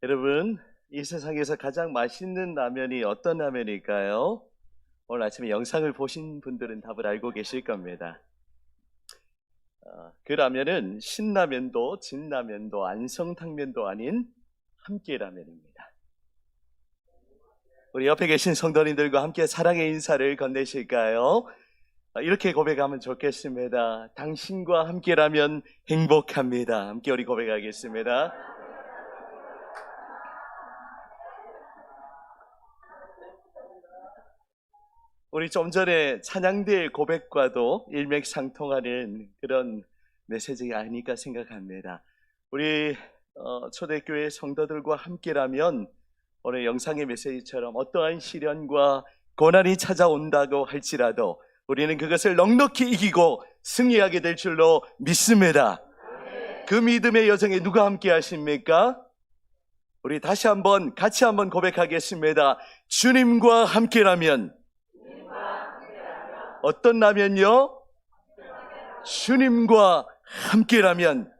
여러분, 이 세상에서 가장 맛있는 라면이 어떤 라면일까요? 오늘 아침에 영상을 보신 분들은 답을 알고 계실 겁니다. 그 라면은 신라면도 진라면도 안성탕면도 아닌 함께라면입니다. 우리 옆에 계신 성도님들과 함께 사랑의 인사를 건네실까요? 이렇게 고백하면 좋겠습니다. 당신과 함께라면 행복합니다. 함께 우리 고백하겠습니다. 우리 좀 전에 찬양대의 고백과도 일맥상통하는 그런 메시지가 아닐까 생각합니다. 우리 초대교회 성도들과 함께라면 오늘 영상의 메시지처럼 어떠한 시련과 고난이 찾아온다고 할지라도 우리는 그것을 넉넉히 이기고 승리하게 될 줄로 믿습니다. 그 믿음의 여정에 누가 함께 하십니까? 우리 다시 한번 같이 한번 고백하겠습니다. 주님과 함께라면 어떤 라면요? 주님과 함께라면.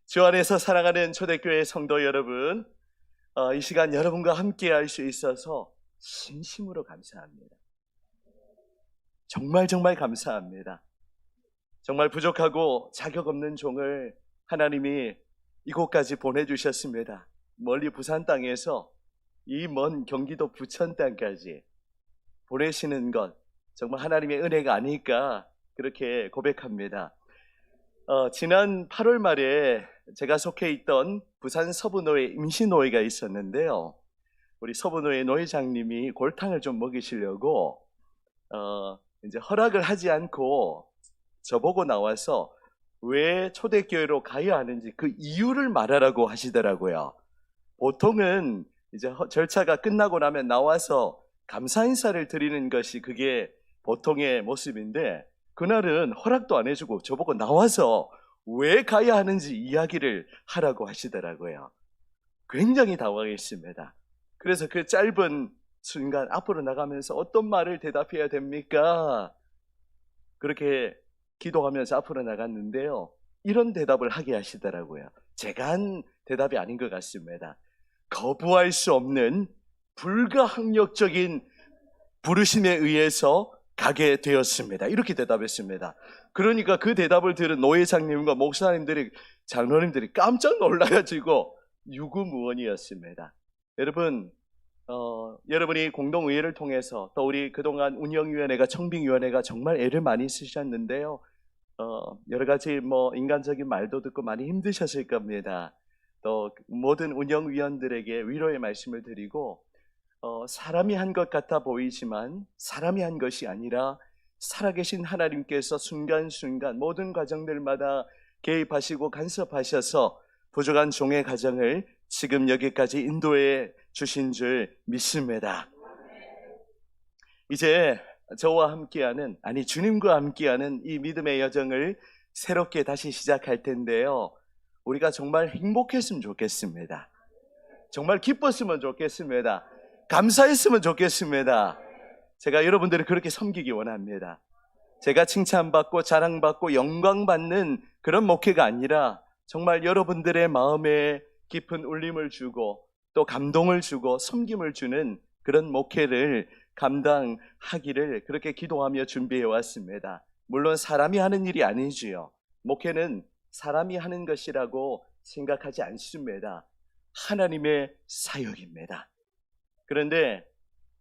주 안에서 사랑하는 초대교회 성도 여러분, 이 시간 여러분과 함께 할 수 있어서 진심으로 감사합니다. 정말 감사합니다. 정말 부족하고 자격 없는 종을 하나님이 이곳까지 보내주셨습니다. 멀리 부산 땅에서 이 먼 경기도 부천 땅까지 보내시는 것 정말 하나님의 은혜가 아닐까 그렇게 고백합니다. 지난 8월 말에 제가 속해 있던 부산 서부노회 임시노회가 있었는데요. 우리 서부노회 노회장님이 골탕을 좀 먹이시려고 이제 허락을 하지 않고 저보고 나와서 왜 초대교회로 가야 하는지 그 이유를 말하라고 하시더라고요. 보통은 이제 절차가 끝나고 나면 나와서 감사 인사를 드리는 것이 그게 보통의 모습인데 그날은 허락도 안 해주고 저보고 나와서 왜 가야 하는지 이야기를 하라고 하시더라고요. 굉장히 당황했습니다. 그래서 그 짧은 순간 앞으로 나가면서 어떤 말을 대답해야 됩니까? 그렇게 기도하면서 앞으로 나갔는데요. 이런 대답을 하게 하시더라고요. 제가 한 대답이 아닌 것 같습니다. 거부할 수 없는 불가항력적인 부르심에 의해서 가게 되었습니다. 이렇게 대답했습니다. 그러니까 그 대답을 들은 노회장님과 목사님들이, 장로님들이 깜짝 놀라가지고 유구무원이었습니다. 여러분, 여러분이 공동의회를 통해서 또 우리 그동안 운영위원회가 청빙위원회가 정말 애를 많이 쓰셨는데요. 여러 가지 인간적인 말도 듣고 많이 힘드셨을 겁니다. 또 모든 운영위원들에게 위로의 말씀을 드리고 사람이 한 것 같아 보이지만 사람이 한 것이 아니라 살아계신 하나님께서 순간순간 모든 과정들마다 개입하시고 간섭하셔서 부족한 종의 가정을 지금 여기까지 인도해 주신 줄 믿습니다. 이제 저와 함께하는, 주님과 함께하는 이 믿음의 여정을 새롭게 다시 시작할 텐데요. 우리가 정말 행복했으면 좋겠습니다. 정말 기뻤으면 좋겠습니다. 감사했으면 좋겠습니다. 제가 여러분들을 그렇게 섬기기 원합니다. 제가 칭찬받고 자랑받고 영광받는 그런 목회가 아니라 정말 여러분들의 마음에 깊은 울림을 주고 또 감동을 주고 섬김을 주는 그런 목회를 감당하기를 그렇게 기도하며 준비해 왔습니다. 물론 사람이 하는 일이 아니지요. 목회는 사람이 하는 것이라고 생각하지 않습니다. 하나님의 사역입니다. 그런데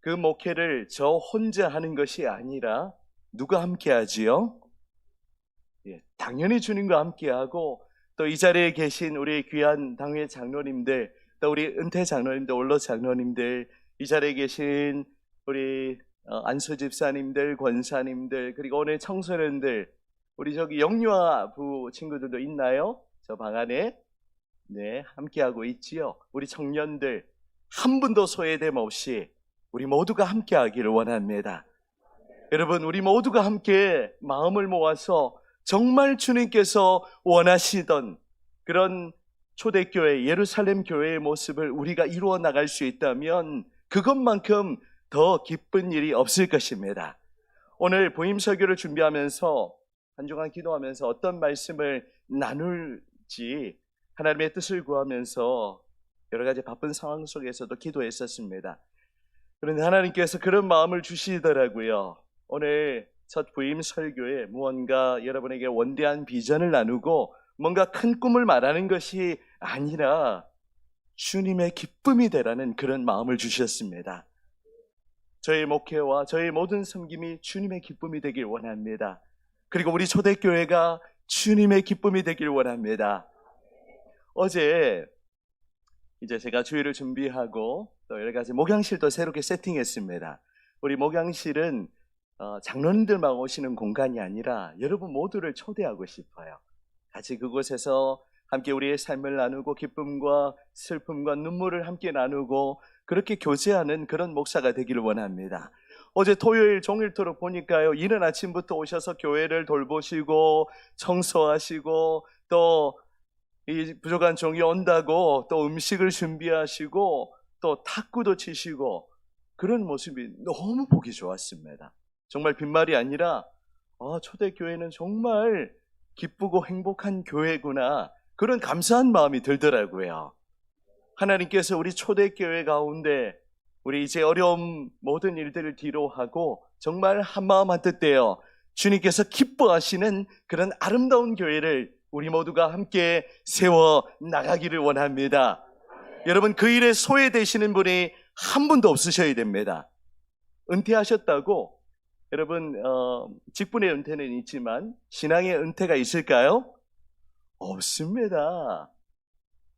그 목회를 저 혼자 하는 것이 아니라 누가 함께 하지요? 당연히 주님과 함께 하고 또 이 자리에 계신 우리 귀한 당회 장로님들, 또 우리 은퇴 장로님들, 원로 장로님들, 이 자리에 계신 우리 안수 집사님들, 권사님들, 그리고 오늘 청소년들, 우리 저기 영유아부 친구들도 있나요? 저 방 안에 네, 함께하고 있지요. 우리 청년들 한 분도 소외됨 없이 우리 모두가 함께하기를 원합니다. 여러분, 우리 모두가 함께 마음을 모아서 정말 주님께서 원하시던 그런 초대교회, 예루살렘 교회의 모습을 우리가 이루어 나갈 수 있다면 그것만큼 더 기쁜 일이 없을 것입니다. 오늘 부임 설교를 준비하면서 한 주간 기도하면서 어떤 말씀을 나눌지 하나님의 뜻을 구하면서 여러 가지 바쁜 상황 속에서도 기도했었습니다. 그런데 하나님께서 그런 마음을 주시더라고요. 오늘 첫 부임 설교에 무언가 여러분에게 원대한 비전을 나누고 뭔가 큰 꿈을 말하는 것이 아니라 주님의 기쁨이 되라는 그런 마음을 주셨습니다. 저희 목회와 저희 모든 섬김이 주님의 기쁨이 되길 원합니다. 그리고 우리 초대교회가 주님의 기쁨이 되길 원합니다. 어제 이제 제가 주일을 준비하고 또 여러 가지 목양실도 새롭게 세팅했습니다. 우리 목양실은 장로님들만 오시는 공간이 아니라 여러분 모두를 초대하고 싶어요. 같이 그곳에서 함께 우리의 삶을 나누고 기쁨과 슬픔과 눈물을 함께 나누고 그렇게 교제하는 그런 목사가 되기를 원합니다. 어제 토요일 종일토록 보니까요, 이른 아침부터 오셔서 교회를 돌보시고 청소하시고 또 이 부족한 종이 온다고 또 음식을 준비하시고 또 탁구도 치시고 그런 모습이 너무 보기 좋았습니다. 정말 빈말이 아니라 초대교회는 정말 기쁘고 행복한 교회구나, 그런 감사한 마음이 들더라고요. 하나님께서 우리 초대교회 가운데 우리 이제 어려움 모든 일들을 뒤로하고 정말 한마음 한뜻되어 주님께서 기뻐하시는 그런 아름다운 교회를 우리 모두가 함께 세워 나가기를 원합니다. 여러분, 그 일에 소외되시는 분이 한 분도 없으셔야 됩니다. 은퇴하셨다고 여러분 직분의 은퇴는 있지만 신앙의 은퇴가 있을까요? 없습니다.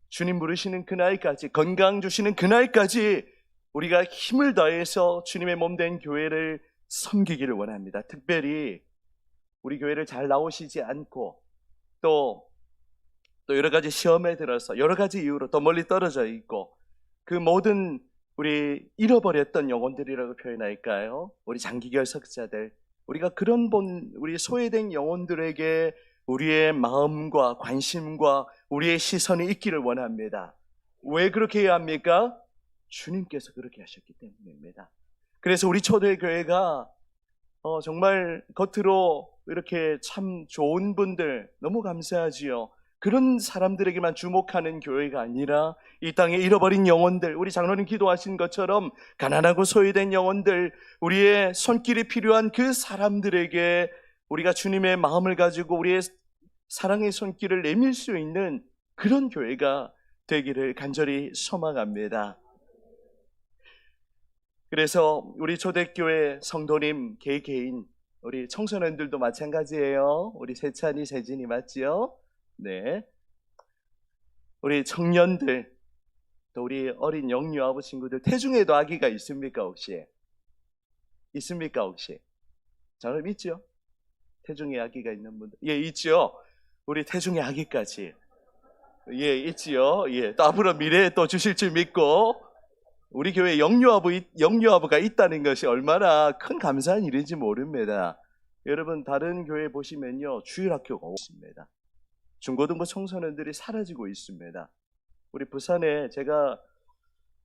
주님 부르시는 그날까지, 건강 주시는 그날까지 우리가 힘을 다해서 주님의 몸된 교회를 섬기기를 원합니다. 특별히 우리 교회를 잘 나오시지 않고 또 여러 가지 시험에 들어서 여러 가지 이유로 더 멀리 떨어져 있고 그 모든 우리 잃어버렸던 영혼들이라고 표현할까요? 우리 장기결 석자들, 우리가 그런 우리 소외된 영혼들에게 우리의 마음과 관심과 우리의 시선이 있기를 원합니다. 왜 그렇게 해야 합니까? 주님께서 그렇게 하셨기 때문입니다. 그래서 우리 초대교회가 정말 겉으로 이렇게 참 좋은 분들 너무 감사하지요. 그런 사람들에게만 주목하는 교회가 아니라 이 땅에 잃어버린 영혼들, 우리 장로님 기도하신 것처럼 가난하고 소외된 영혼들, 우리의 손길이 필요한 그 사람들에게 우리가 주님의 마음을 가지고 우리의 사랑의 손길을 내밀 수 있는 그런 교회가 되기를 간절히 소망합니다. 그래서 우리 초대교회 성도님 개개인, 우리 청소년들도 마찬가지예요. 우리 세찬이, 세진이 맞지요? 네. 우리 청년들, 또 우리 어린 영유아부 친구들, 태중에도 아기가 있습니까 혹시? 있습니까 혹시? 저는 있죠? 태중에 아기가 있는 분들, 예, 있죠. 우리 태중에 아기까지, 예, 있지요. 예, 또 앞으로 미래에 또 주실 줄 믿고 우리 교회에 영유아부가 있다는 것이 얼마나 큰 감사한 일인지 모릅니다. 여러분, 다른 교회 보시면요, 주일학교가 없습니다. 중고등부 청소년들이 사라지고 있습니다. 우리 부산에 제가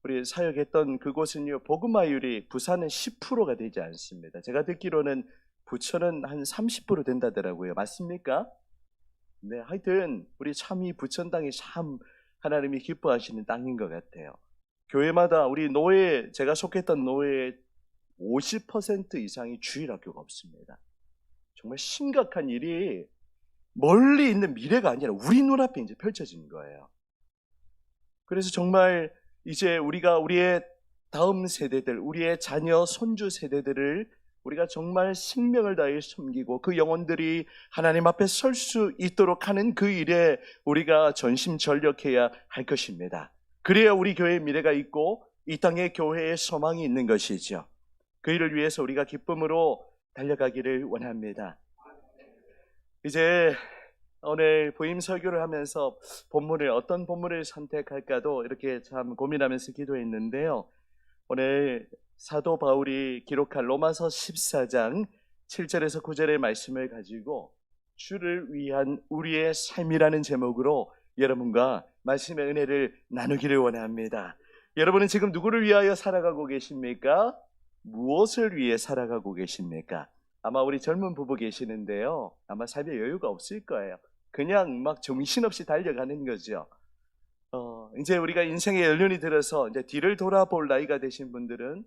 우리 사역했던 그곳은요, 복음화율이 부산은 10%가 되지 않습니다. 제가 듣기로는 부천은 한 30% 된다더라고요. 맞습니까? 네, 하여튼 우리 참 이 부천 땅이 참 하나님이 기뻐하시는 땅인 것 같아요. 교회마다 우리 노회, 제가 속했던 노회의 50% 이상이 주일학교가 없습니다. 정말 심각한 일이 멀리 있는 미래가 아니라 우리 눈앞에 이제 펼쳐진 거예요. 그래서 정말 이제 우리가 우리의 다음 세대들, 우리의 자녀, 손주 세대들을 우리가 정말 생명을 다해 섬기고 그 영혼들이 하나님 앞에 설 수 있도록 하는 그 일에 우리가 전심전력해야 할 것입니다. 그래야 우리 교회의 미래가 있고 이 땅에 교회의 소망이 있는 것이죠. 그 일을 위해서 우리가 기쁨으로 달려가기를 원합니다. 이제 오늘 부임 설교를 하면서 어떤 본문을 선택할까도 이렇게 참 고민하면서 기도했는데요. 오늘 사도 바울이 기록한 로마서 14장 7절에서 9절의 말씀을 가지고 주를 위한 우리의 삶이라는 제목으로 여러분과 말씀의 은혜를 나누기를 원합니다. 여러분은 지금 누구를 위하여 살아가고 계십니까? 무엇을 위해 살아가고 계십니까? 아마 우리 젊은 부부 계시는데요, 아마 삶에 여유가 없을 거예요. 그냥 막 정신없이 달려가는 거죠. 이제 우리가 인생의 연륜이 들어서 이제 뒤를 돌아볼 나이가 되신 분들은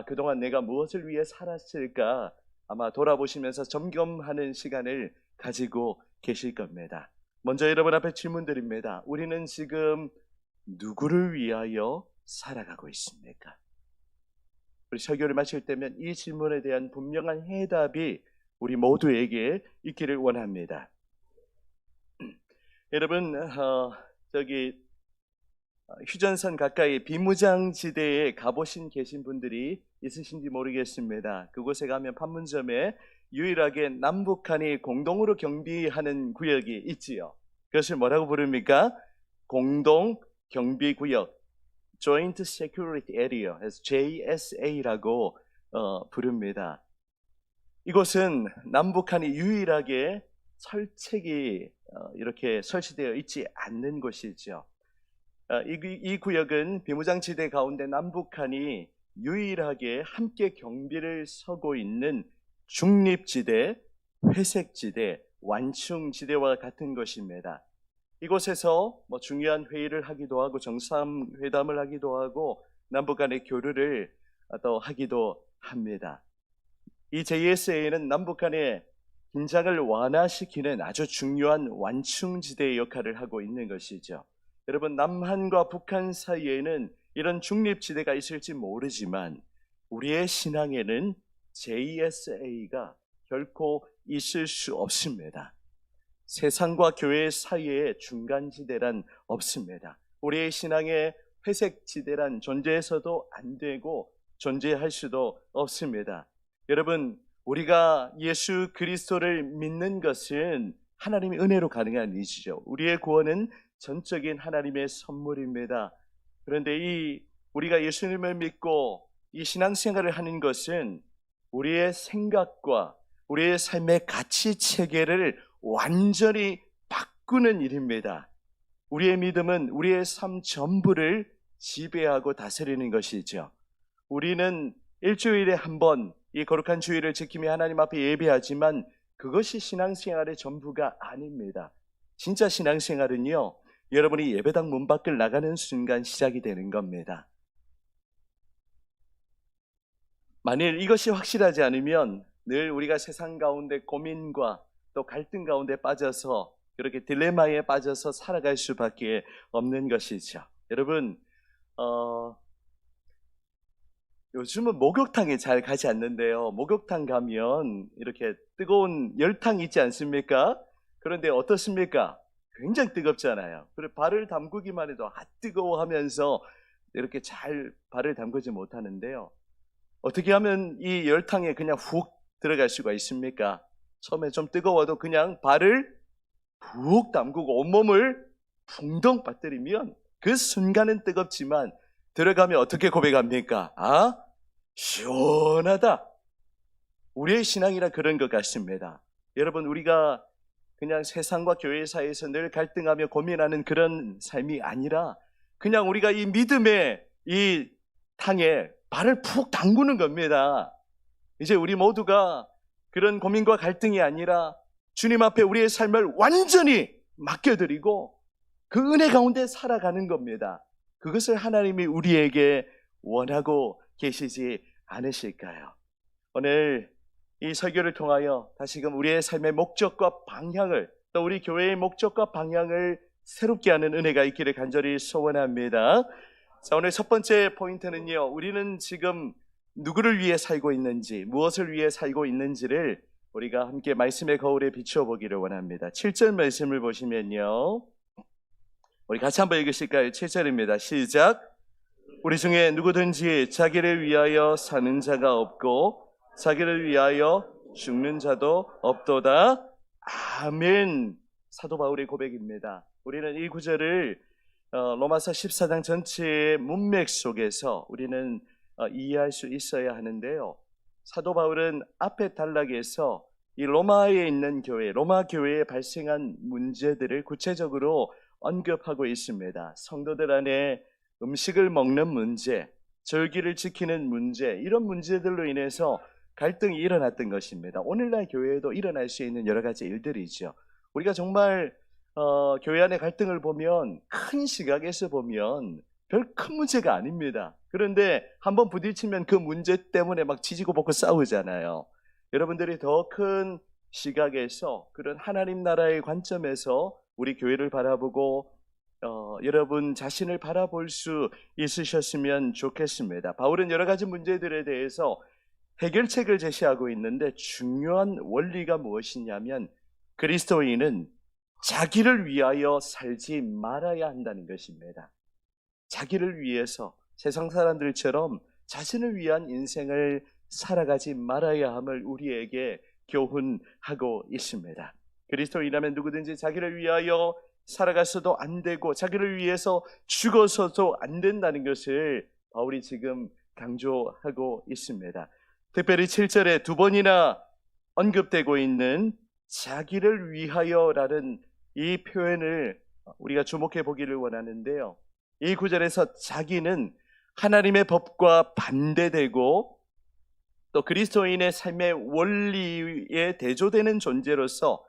그동안 내가 무엇을 위해 살았을까 아마 돌아보시면서 점검하는 시간을 가지고 계실 겁니다. 먼저 여러분 앞에 질문드립니다. 우리는 지금 누구를 위하여 살아가고 있습니까? 우리 설교를 마칠 때면 이 질문에 대한 분명한 해답이 우리 모두에게 있기를 원합니다. 여러분, 저기 휴전선 가까이 비무장지대에 가보신 계신 분들이 있으신지 모르겠습니다. 그곳에 가면 판문점에 유일하게 남북한이 공동으로 경비하는 구역이 있지요. 그것을 뭐라고 부릅니까? 공동 경비구역, Joint Security Area, JSA라고 부릅니다. 이곳은 남북한이 유일하게 철책이 이렇게 설치되어 있지 않는 곳이죠. 이 구역은 비무장지대 가운데 남북한이 유일하게 함께 경비를 서고 있는 중립지대, 회색지대, 완충지대와 같은 것입니다. 이곳에서 중요한 회의를 하기도 하고 정상회담을 하기도 하고 남북 간의 교류를 또 하기도 합니다. 이 JSA는 남북 간의 긴장을 완화시키는 아주 중요한 완충지대의 역할을 하고 있는 것이죠. 여러분, 남한과 북한 사이에는 이런 중립지대가 있을지 모르지만 우리의 신앙에는 JSA가 결코 있을 수 없습니다. 세상과 교회 사이에 중간지대란 없습니다. 우리의 신앙에 회색지대란 존재해서도 안 되고 존재할 수도 없습니다. 여러분, 우리가 예수 그리스도를 믿는 것은 하나님의 은혜로 가능한 일이죠. 우리의 구원은 전적인 하나님의 선물입니다. 그런데 우리가 예수님을 믿고 이 신앙생활을 하는 것은 우리의 생각과 우리의 삶의 가치 체계를 완전히 바꾸는 일입니다. 우리의 믿음은 우리의 삶 전부를 지배하고 다스리는 것이죠. 우리는 일주일에 한 번 이 거룩한 주일을 지키며 하나님 앞에 예배하지만 그것이 신앙생활의 전부가 아닙니다. 진짜 신앙생활은요, 여러분이 예배당 문 밖을 나가는 순간 시작이 되는 겁니다. 만일 이것이 확실하지 않으면 늘 우리가 세상 가운데 고민과 또 갈등 가운데 빠져서 그렇게 딜레마에 빠져서 살아갈 수밖에 없는 것이죠. 여러분, 요즘은 목욕탕에 잘 가지 않는데요. 목욕탕 가면 이렇게 뜨거운 열탕이 있지 않습니까? 그런데 어떻습니까? 굉장히 뜨겁잖아요. 그리고 발을 담그기만 해도 뜨거워 하면서 이렇게 잘 발을 담그지 못하는데요. 어떻게 하면 이 열탕에 그냥 훅 들어갈 수가 있습니까? 처음에 좀 뜨거워도 그냥 발을 푹 담그고 온몸을 붕덩 빠뜨리면 그 순간은 뜨겁지만 들어가면 어떻게 고백합니까? 시원하다. 우리의 신앙이라 그런 것 같습니다. 여러분, 우리가 그냥 세상과 교회 사이에서 늘 갈등하며 고민하는 그런 삶이 아니라 그냥 우리가 이 믿음의 이 탕에 발을 푹 담그는 겁니다. 이제 우리 모두가 그런 고민과 갈등이 아니라 주님 앞에 우리의 삶을 완전히 맡겨드리고 그 은혜 가운데 살아가는 겁니다. 그것을 하나님이 우리에게 원하고 계시지 않으실까요? 오늘 이 설교를 통하여 다시금 우리의 삶의 목적과 방향을, 또 우리 교회의 목적과 방향을 새롭게 하는 은혜가 있기를 간절히 소원합니다. 자, 오늘 첫 번째 포인트는요, 우리는 지금 누구를 위해 살고 있는지, 무엇을 위해 살고 있는지를 우리가 함께 말씀의 거울에 비추어 보기를 원합니다. 7절 말씀을 보시면요, 우리 같이 한번 읽으실까요? 7절입니다. 시작. 우리 중에 누구든지 자기를 위하여 사는 자가 없고 자기를 위하여 죽는 자도 없도다. 아멘. 사도 바울의 고백입니다. 우리는 이 구절을 로마서 14장 전체의 문맥 속에서 우리는 이해할 수 있어야 하는데요. 사도 바울은 앞에 단락에서 이 로마에 있는 교회, 로마 교회에 발생한 문제들을 구체적으로 언급하고 있습니다. 성도들 안에 음식을 먹는 문제, 절기를 지키는 문제, 이런 문제들로 인해서 갈등이 일어났던 것입니다. 오늘날 교회에도 일어날 수 있는 여러 가지 일들이죠. 우리가 정말 교회 안의 갈등을 보면 큰 시각에서 보면 별 큰 문제가 아닙니다. 그런데 한번 부딪히면 그 문제 때문에 막 지지고 볶고 싸우잖아요. 여러분들이 더 큰 시각에서 그런 하나님 나라의 관점에서 우리 교회를 바라보고 여러분 자신을 바라볼 수 있으셨으면 좋겠습니다. 바울은 여러 가지 문제들에 대해서 해결책을 제시하고 있는데 중요한 원리가 무엇이냐면 그리스도인은 자기를 위하여 살지 말아야 한다는 것입니다. 자기를 위해서 세상 사람들처럼 자신을 위한 인생을 살아가지 말아야 함을 우리에게 교훈하고 있습니다. 그리스도인이라면 누구든지 자기를 위하여 살아가서도 안 되고 자기를 위해서 죽어서도 안 된다는 것을 바울이 지금 강조하고 있습니다. 특별히 7절에 두 번이나 언급되고 있는 자기를 위하여라는 이 표현을 우리가 주목해 보기를 원하는데요. 이 구절에서 자기는 하나님의 법과 반대되고 또 그리스도인의 삶의 원리에 대조되는 존재로서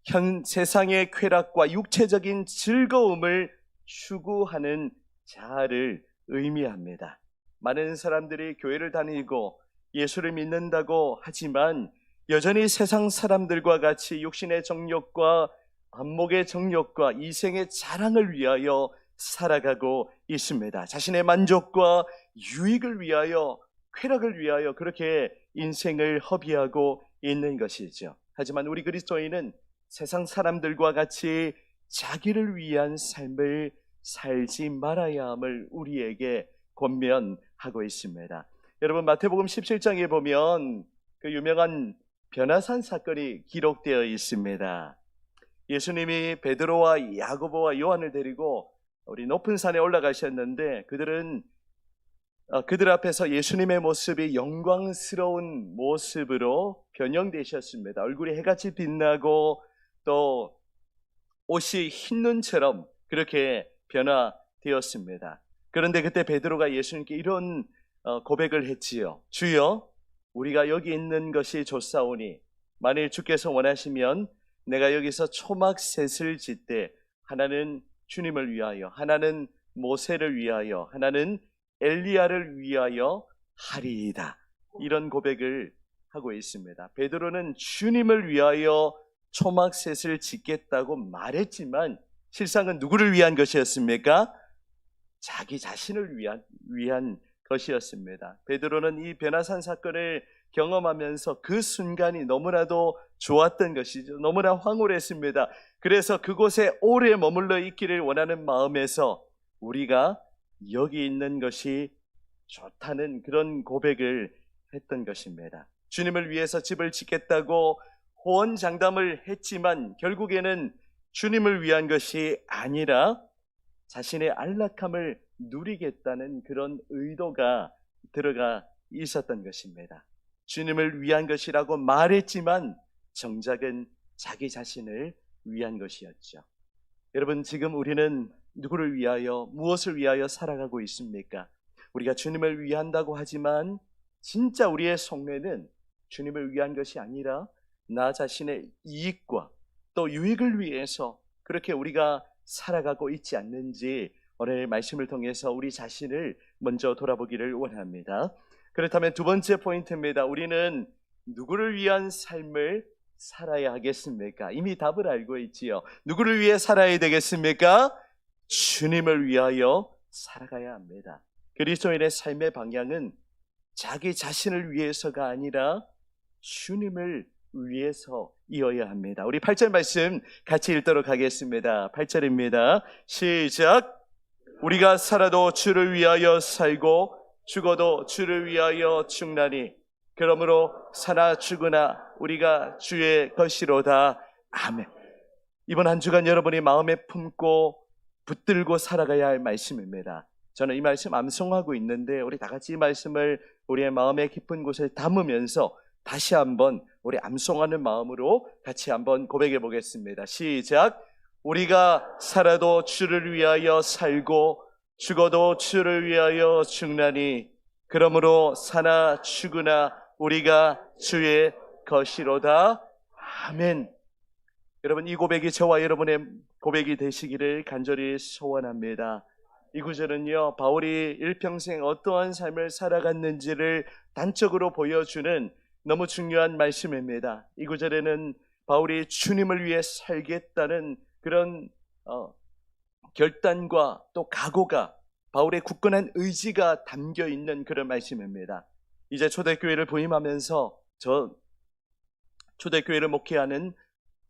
현 세상의 쾌락과 육체적인 즐거움을 추구하는 자를 의미합니다. 많은 사람들이 교회를 다니고 예수를 믿는다고 하지만 여전히 세상 사람들과 같이 육신의 정욕과 안목의 정욕과 이생의 자랑을 위하여 살아가고 있습니다. 자신의 만족과 유익을 위하여, 쾌락을 위하여 그렇게 인생을 허비하고 있는 것이죠. 하지만 우리 그리스도인은 세상 사람들과 같이 자기를 위한 삶을 살지 말아야 함을 우리에게 권면하고 있습니다. 여러분 마태복음 17장에 보면 그 유명한 변화산 사건이 기록되어 있습니다. 예수님이 베드로와 야고보와 요한을 데리고 우리 높은 산에 올라가셨는데 그들 앞에서 예수님의 모습이 영광스러운 모습으로 변형되셨습니다. 얼굴이 해같이 빛나고 또 옷이 흰 눈처럼 그렇게 변화되었습니다. 그런데 그때 베드로가 예수님께 이런 고백을 했지요. 주여, 우리가 여기 있는 것이 좋사오니 만일 주께서 원하시면 내가 여기서 초막셋을 짓되 하나는 주님을 위하여, 하나는 모세를 위하여, 하나는 엘리야를 위하여 하리이다. 이런 고백을 하고 있습니다. 베드로는 주님을 위하여 초막셋을 짓겠다고 말했지만 실상은 누구를 위한 것이었습니까? 자기 자신을 위한 것이었습니다. 베드로는 이 변화산 사건을 경험하면서 그 순간이 너무나도 좋았던 것이죠. 너무나 황홀했습니다. 그래서 그곳에 오래 머물러 있기를 원하는 마음에서 우리가 여기 있는 것이 좋다는 그런 고백을 했던 것입니다. 주님을 위해서 집을 짓겠다고 호언장담을 했지만 결국에는 주님을 위한 것이 아니라 자신의 안락함을 누리겠다는 그런 의도가 들어가 있었던 것입니다. 주님을 위한 것이라고 말했지만 정작은 자기 자신을 위한 것이었죠. 여러분, 지금 우리는 누구를 위하여, 무엇을 위하여 살아가고 있습니까? 우리가 주님을 위한다고 하지만 진짜 우리의 속내는 주님을 위한 것이 아니라 나 자신의 이익과 또 유익을 위해서 그렇게 우리가 살아가고 있지 않는지 오늘 말씀을 통해서 우리 자신을 먼저 돌아보기를 원합니다. 그렇다면 두 번째 포인트입니다. 우리는 누구를 위한 삶을 살아야 하겠습니까? 이미 답을 알고 있지요. 누구를 위해 살아야 되겠습니까? 주님을 위하여 살아가야 합니다. 그리스도인의 삶의 방향은 자기 자신을 위해서가 아니라 주님을 위해서이어야 합니다. 우리 8절 말씀 같이 읽도록 하겠습니다. 8절입니다. 시작. 우리가 살아도 주를 위하여 살고 죽어도 주를 위하여 죽나니 그러므로 사나 죽으나 우리가 주의 것이로다. 아멘. 이번 한 주간 여러분이 마음에 품고 붙들고 살아가야 할 말씀입니다. 저는 이 말씀 암송하고 있는데 우리 다 같이 이 말씀을 우리의 마음의 깊은 곳에 담으면서 다시 한번 우리 암송하는 마음으로 같이 한번 고백해 보겠습니다. 시작. 우리가 살아도 주를 위하여 살고 죽어도 주를 위하여 죽나니 그러므로 사나 죽으나 우리가 주의 것이로다. 아멘. 여러분, 이 고백이 저와 여러분의 고백이 되시기를 간절히 소원합니다. 이 구절은요, 바울이 일평생 어떠한 삶을 살아갔는지를 단적으로 보여주는 너무 중요한 말씀입니다. 이 구절에는 바울이 주님을 위해 살겠다는 그런 결단과 또 각오가, 바울의 굳건한 의지가 담겨 있는 그런 말씀입니다. 이제 초대교회를 부임하면서 초대교회를 목회하는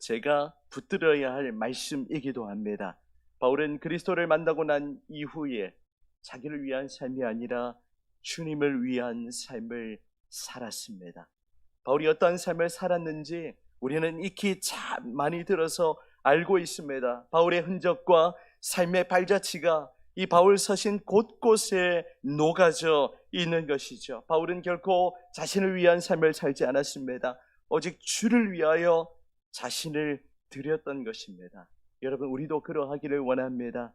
제가 붙들어야 할 말씀이기도 합니다. 바울은 그리스도를 만나고 난 이후에 자기를 위한 삶이 아니라 주님을 위한 삶을 살았습니다. 바울이 어떠한 삶을 살았는지 우리는 익히 참 많이 들어서 알고 있습니다. 바울의 흔적과 삶의 발자취가 이 바울 서신 곳곳에 녹아져 있는 것이죠. 바울은 결코 자신을 위한 삶을 살지 않았습니다. 오직 주를 위하여 자신을 드렸던 것입니다. 여러분, 우리도 그러하기를 원합니다.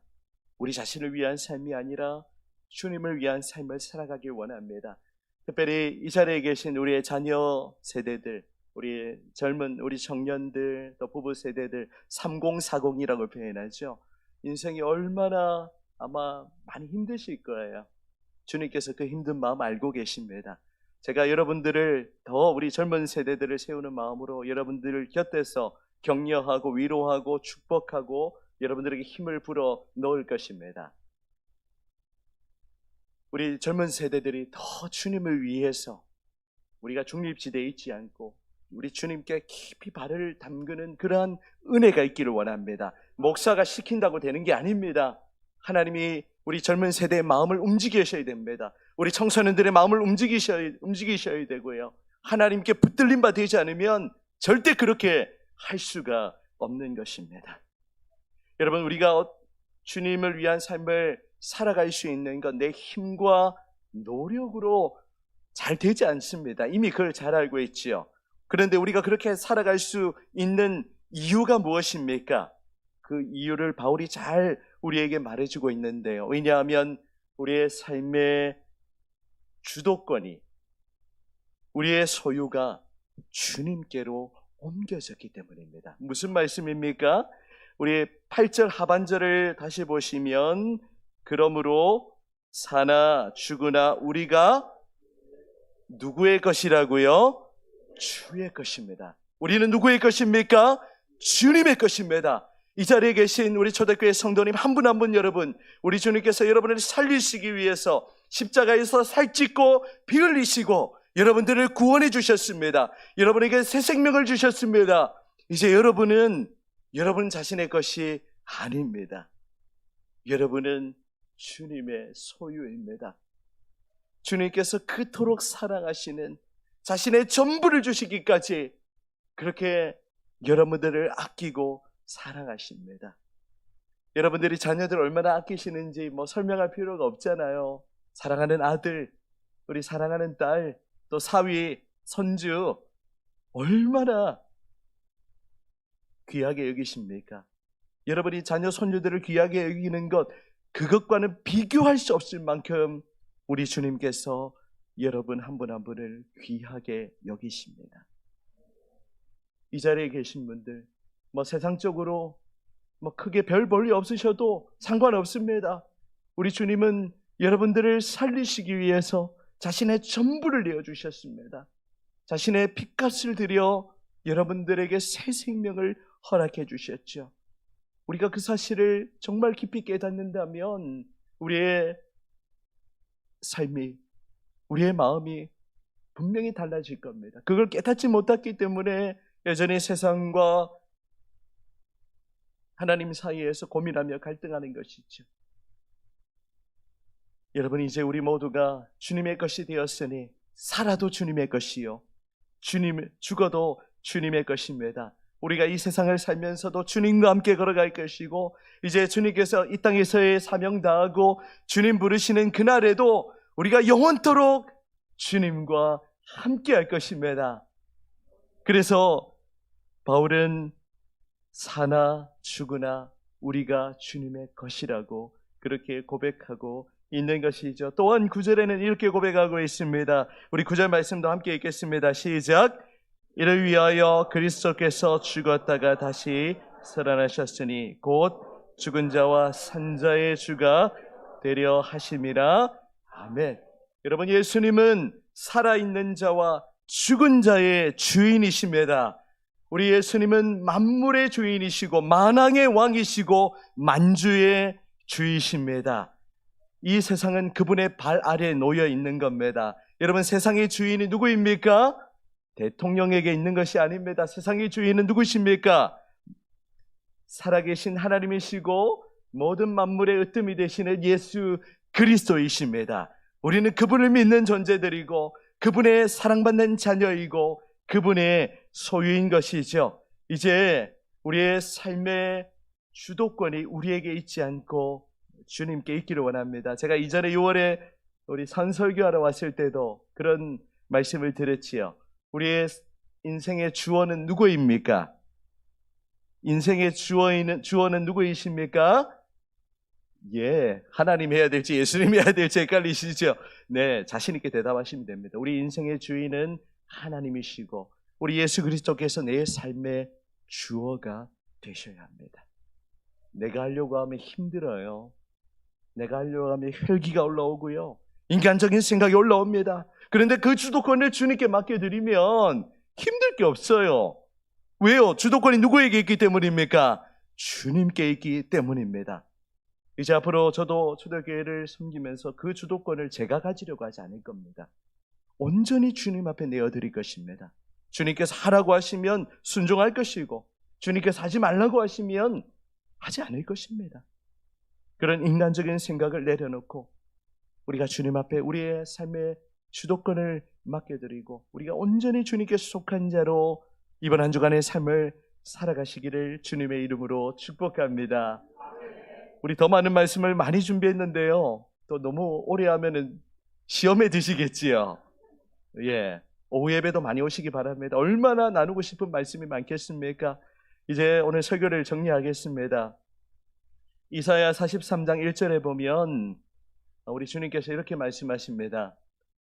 우리 자신을 위한 삶이 아니라 주님을 위한 삶을 살아가길 원합니다. 특별히 이 자리에 계신 우리의 자녀 세대들, 우리 젊은 우리 청년들, 또 부부 세대들, 3040이라고 표현하죠. 인생이 얼마나 아마 많이 힘드실 거예요. 주님께서 그 힘든 마음 알고 계십니다. 제가 여러분들을 더 우리 젊은 세대들을 세우는 마음으로 여러분들을 곁에서 격려하고 위로하고 축복하고 여러분들에게 힘을 불어 넣을 것입니다. 우리 젊은 세대들이 더 주님을 위해서 우리가 중립지대에 있지 않고 우리 주님께 깊이 발을 담그는 그러한 은혜가 있기를 원합니다. 목사가 시킨다고 되는 게 아닙니다. 하나님이 우리 젊은 세대의 마음을 움직이셔야 됩니다. 우리 청소년들의 마음을 움직이셔야 되고요. 하나님께 붙들림 바 되지 않으면 절대 그렇게 할 수가 없는 것입니다. 여러분, 우리가 주님을 위한 삶을 살아갈 수 있는 건 내 힘과 노력으로 잘 되지 않습니다. 이미 그걸 잘 알고 있지요. 그런데 우리가 그렇게 살아갈 수 있는 이유가 무엇입니까? 그 이유를 바울이 잘 우리에게 말해주고 있는데요. 왜냐하면 우리의 삶의 주도권이, 우리의 소유가 주님께로 옮겨졌기 때문입니다. 무슨 말씀입니까? 우리 8절 하반절을 다시 보시면, 그러므로 사나 죽으나 우리가 누구의 것이라고요? 주의 것입니다. 우리는 누구의 것입니까? 주님의 것입니다. 이 자리에 계신 우리 초대교회 성도님 한 분 한 분 여러분, 우리 주님께서 여러분을 살리시기 위해서 십자가에서 살찢고 피 흘리시고 여러분들을 구원해 주셨습니다. 여러분에게 새 생명을 주셨습니다. 이제 여러분은 여러분 자신의 것이 아닙니다. 여러분은 주님의 소유입니다. 주님께서 그토록 사랑하시는, 자신의 전부를 주시기까지 그렇게 여러분들을 아끼고 사랑하십니다. 여러분들이 자녀들 얼마나 아끼시는지 설명할 필요가 없잖아요. 사랑하는 아들, 우리 사랑하는 딸, 또 사위, 손주 얼마나 귀하게 여기십니까? 여러분이 자녀 손주들을 귀하게 여기는 것, 그것과는 비교할 수 없을 만큼 우리 주님께서 여러분 한 분 한 분을 귀하게 여기십니다. 이 자리에 계신 분들, 세상적으로 크게 별 볼일 없으셔도 상관없습니다. 우리 주님은 여러분들을 살리시기 위해서 자신의 전부를 내어주셨습니다. 자신의 핏값을 들여 여러분들에게 새 생명을 허락해 주셨죠. 우리가 그 사실을 정말 깊이 깨닫는다면 우리의 삶이, 우리의 마음이 분명히 달라질 겁니다. 그걸 깨닫지 못했기 때문에 여전히 세상과 하나님 사이에서 고민하며 갈등하는 것이죠. 여러분, 이제 우리 모두가 주님의 것이 되었으니 살아도 주님의 것이요, 죽어도 주님의 것입니다. 우리가 이 세상을 살면서도 주님과 함께 걸어갈 것이고, 이제 주님께서 이 땅에서의 사명 다하고 주님 부르시는 그날에도 우리가 영원토록 주님과 함께 할 것입니다. 그래서 바울은 사나 죽으나 우리가 주님의 것이라고 그렇게 고백하고 있는 것이죠. 또한 9절에는 이렇게 고백하고 있습니다. 우리 9절 말씀도 함께 읽겠습니다. 시작. 이를 위하여 그리스도께서 죽었다가 다시 살아나셨으니 곧 죽은 자와 산 자의 주가 되려 하심이라. 아멘. 여러분, 예수님은 살아있는 자와 죽은 자의 주인이십니다. 우리 예수님은 만물의 주인이시고 만왕의 왕이시고 만주의 주이십니다. 이 세상은 그분의 발 아래에 놓여 있는 겁니다. 여러분, 세상의 주인이 누구입니까? 대통령에게 있는 것이 아닙니다. 세상의 주인은 누구십니까? 살아계신 하나님이시고 모든 만물의 으뜸이 되시는 예수 그리스도이십니다. 우리는 그분을 믿는 존재들이고 그분의 사랑받는 자녀이고 그분의 소유인 것이죠. 이제 우리의 삶의 주도권이 우리에게 있지 않고 주님께 있기를 원합니다. 제가 이전에 6월에 우리 선설교하러 왔을 때도 그런 말씀을 드렸지요. 우리의 인생의 주어는 누구입니까? 인생의 주어는 누구이십니까? 예, 하나님 해야 될지 예수님 해야 될지 헷갈리시죠? 네, 자신 있게 대답하시면 됩니다. 우리 인생의 주인은 하나님이시고 우리 예수 그리스도께서 내 삶의 주어가 되셔야 합니다. 내가 하려고 하면 힘들어요. 내가 하려고 하면 혈기가 올라오고요. 인간적인 생각이 올라옵니다. 그런데 그 주도권을 주님께 맡겨드리면 힘들 게 없어요. 왜요? 주도권이 누구에게 있기 때문입니까? 주님께 있기 때문입니다. 이제 앞으로 저도 초대교회를 섬기면서 그 주도권을 제가 가지려고 하지 않을 겁니다. 온전히 주님 앞에 내어드릴 것입니다. 주님께서 하라고 하시면 순종할 것이고 주님께서 하지 말라고 하시면 하지 않을 것입니다. 그런 인간적인 생각을 내려놓고 우리가 주님 앞에 우리의 삶의 주도권을 맡겨드리고 우리가 온전히 주님께 속한 자로 이번 한 주간의 삶을 살아가시기를 주님의 이름으로 축복합니다. 우리 더 많은 말씀을 많이 준비했는데요. 또 너무 오래 하면은 시험에 드시겠지요. 예, 오후 예배도 많이 오시기 바랍니다. 얼마나 나누고 싶은 말씀이 많겠습니까? 이제 오늘 설교를 정리하겠습니다. 이사야 43장 1절에 보면 우리 주님께서 이렇게 말씀하십니다.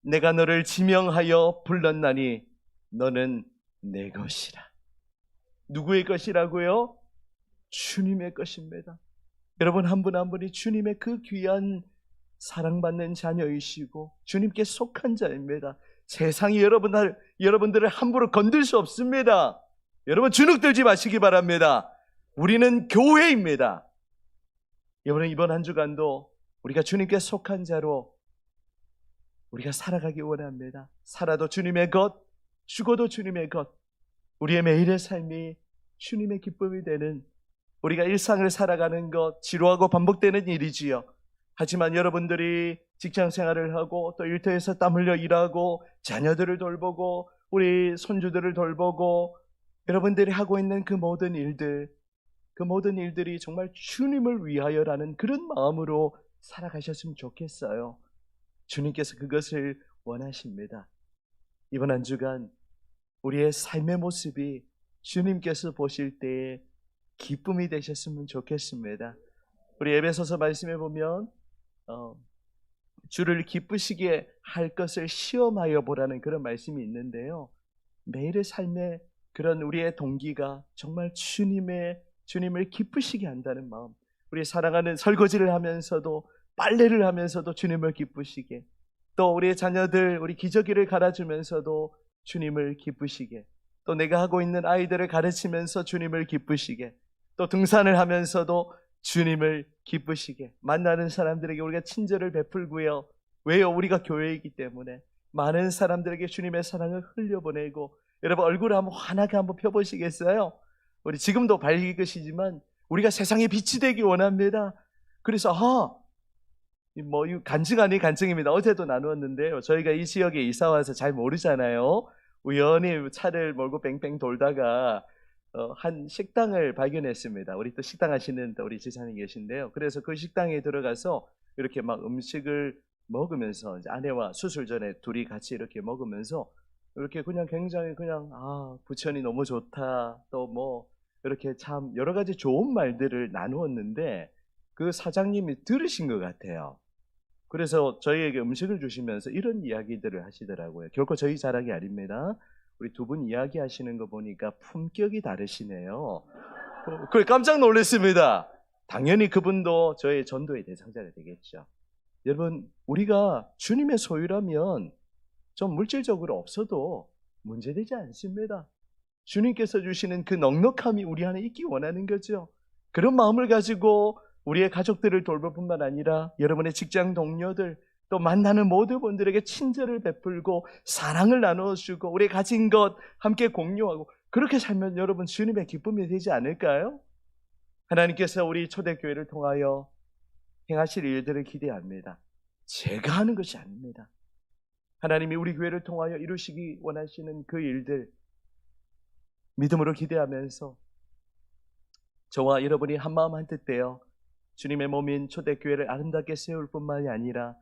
내가 너를 지명하여 불렀나니 너는 내 것이라. 누구의 것이라고요? 주님의 것입니다. 여러분 한 분 한 분이 주님의 그 귀한 사랑받는 자녀이시고 주님께 속한 자입니다. 세상이 여러분들을 함부로 건들 수 없습니다. 여러분 주눅 들지 마시기 바랍니다. 우리는 교회입니다. 여러분 이번 한 주간도 우리가 주님께 속한 자로 우리가 살아가기 원합니다. 살아도 주님의 것, 죽어도 주님의 것. 우리의 매일의 삶이 주님의 기쁨이 되는 우리가 일상을 살아가는 것, 지루하고 반복되는 일이지요. 하지만 여러분들이 직장 생활을 하고 또 일터에서 땀 흘려 일하고 자녀들을 돌보고 우리 손주들을 돌보고 여러분들이 하고 있는 그 모든 일들이 정말 주님을 위하여라는 그런 마음으로 살아가셨으면 좋겠어요. 주님께서 그것을 원하십니다. 이번 한 주간 우리의 삶의 모습이 주님께서 보실 때에 기쁨이 되셨으면 좋겠습니다. 우리 에베소서 말씀해 보면 주를 기쁘시게 할 것을 시험하여 보라는 그런 말씀이 있는데요. 매일의 삶에 그런 우리의 동기가 정말 주님을 기쁘시게 한다는 마음. 우리 사랑하는 설거지를 하면서도 빨래를 하면서도 주님을 기쁘시게, 또 우리의 자녀들 우리 기저귀를 갈아주면서도 주님을 기쁘시게, 또 내가 하고 있는 아이들을 가르치면서 주님을 기쁘시게, 또 등산을 하면서도 주님을 기쁘시게, 만나는 사람들에게 우리가 친절을 베풀고요. 왜요? 우리가 교회이기 때문에 많은 사람들에게 주님의 사랑을 흘려보내고, 여러분 얼굴을 한번 환하게 한번 펴보시겠어요? 우리 지금도 밝으시지만 우리가 세상의 빛이 되기 원합니다. 그래서 이 간증 아닌 간증입니다. 어제도 나누었는데요. 저희가 이 지역에 이사 와서 잘 모르잖아요. 우연히 차를 몰고 뺑뺑 돌다가 한 식당을 발견했습니다. 우리 또 식당 하시는 우리 지사님 계신데요. 그래서 그 식당에 들어가서 이렇게 막 음식을 먹으면서 이제 아내와 수술 전에 둘이 같이 이렇게 먹으면서 이렇게 그냥 굉장히 그냥 부천이 너무 좋다, 또 뭐 이렇게 참 여러 가지 좋은 말들을 나누었는데 그 사장님이 들으신 것 같아요. 그래서 저희에게 음식을 주시면서 이런 이야기들을 하시더라고요. 결코 저희 자랑이 아닙니다. 우리 두 분 이야기하시는 거 보니까 품격이 다르시네요. 그래 깜짝 놀랐습니다. 당연히 그분도 저의 전도의 대상자가 되겠죠. 여러분, 우리가 주님의 소유라면 좀 물질적으로 없어도 문제되지 않습니다. 주님께서 주시는 그 넉넉함이 우리 안에 있기 원하는 거죠. 그런 마음을 가지고 우리의 가족들을 돌볼 뿐만 아니라 여러분의 직장 동료들, 또 만나는 모든 분들에게 친절을 베풀고 사랑을 나누어주고 우리 가진 것 함께 공유하고 그렇게 살면 여러분 주님의 기쁨이 되지 않을까요? 하나님께서 우리 초대교회를 통하여 행하실 일들을 기대합니다. 제가 하는 것이 아닙니다. 하나님이 우리 교회를 통하여 이루시기 원하시는 그 일들 믿음으로 기대하면서 저와 여러분이 한마음 한뜻 되어 주님의 몸인 초대교회를 아름답게 세울 뿐만이 아니라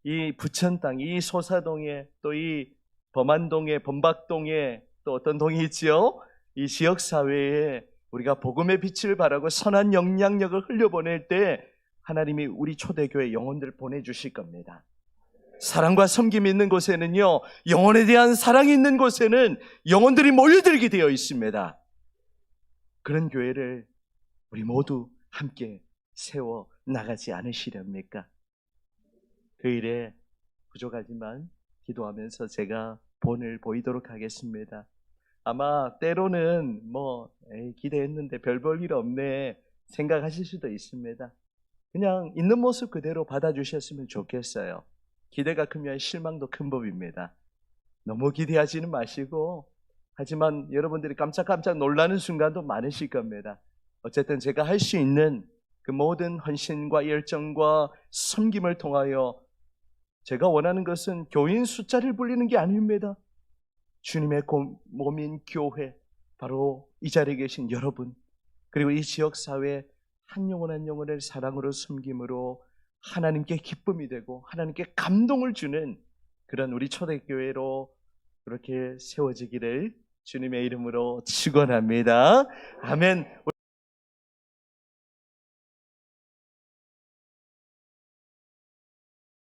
이 부천 땅, 이 소사동에 또 이 범안동에 범박동에 또 어떤 동이 있지요? 이 지역사회에 우리가 복음의 빛을 발하고 선한 영향력을 흘려보낼 때 하나님이 우리 초대교회 영혼들 보내주실 겁니다. 사랑과 섬김이 있는 곳에는요, 영혼에 대한 사랑이 있는 곳에는 영혼들이 몰려들게 되어 있습니다. 그런 교회를 우리 모두 함께 세워 나가지 않으시렵니까? 그 일에 부족하지만 기도하면서 제가 본을 보이도록 하겠습니다. 아마 때로는 기대했는데 별 볼 일 없네 생각하실 수도 있습니다. 그냥 있는 모습 그대로 받아주셨으면 좋겠어요. 기대가 크면 실망도 큰 법입니다. 너무 기대하지는 마시고, 하지만 여러분들이 깜짝깜짝 놀라는 순간도 많으실 겁니다. 어쨌든 제가 할 수 있는 그 모든 헌신과 열정과 섬김을 통하여 제가 원하는 것은 교인 숫자를 불리는 게 아닙니다. 주님의 몸인 교회, 바로 이 자리에 계신 여러분, 그리고 이 지역사회 한 영혼 한 영혼을 사랑으로 섬김으로 하나님께 기쁨이 되고 하나님께 감동을 주는 그런 우리 초대교회로 그렇게 세워지기를 주님의 이름으로 축원합니다. 아멘.